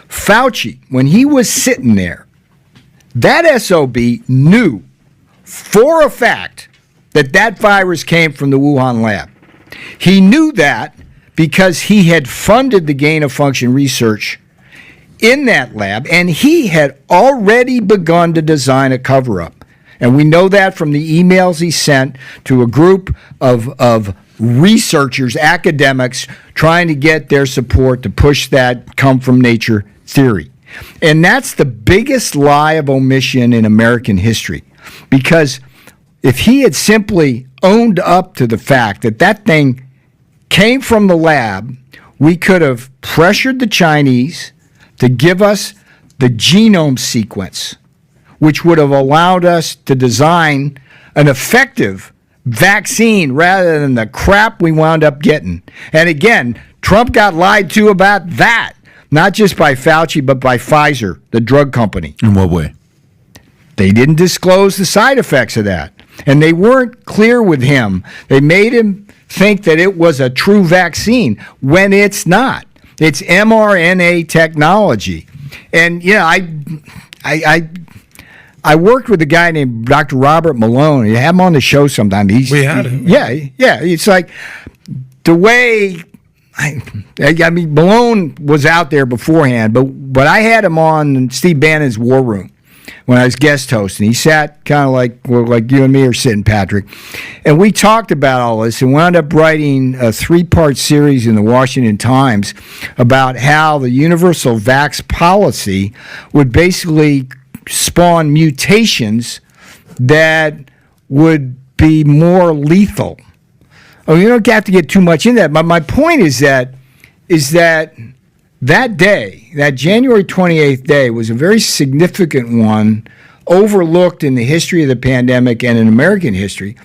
Fauci, when he was sitting there, that SOB knew for a fact that that virus came from the Wuhan lab. He knew that because he had funded the gain-of-function research in that lab, and he had already begun to design a cover-up. And we know that from the emails he sent to a group of researchers, academics, trying to get their support to push that come-from-nature theory. And that's the biggest lie of omission in American history. Because if he had simply owned up to the fact that that thing came from the lab, we could have pressured the Chinese to give us the genome sequence, which would have allowed us to design an effective vaccine rather than the crap we wound up getting. And again, Trump got lied to about that, not just by Fauci, but by Pfizer, the drug company. In what way? They didn't disclose the side effects of that. And they weren't clear with him. They made him think that it was a true vaccine when it's not. It's mRNA technology. And, you know, I worked with a guy named Dr. Robert Malone. You have him on the show sometime. We had him. Yeah. It's like the way, I mean, Malone was out there beforehand, but I had him on Steve Bannon's War Room when I was guest host, and he sat kind of like you and me are sitting, Patrick, and we talked about all this and wound up writing a 3-part series in the Washington Times about how the universal vax policy would basically spawn mutations that would be more lethal. Oh, you don't have to get too much in that. But my point is that day, that January 28th day, was a very significant one, overlooked in the history of the pandemic and in American history.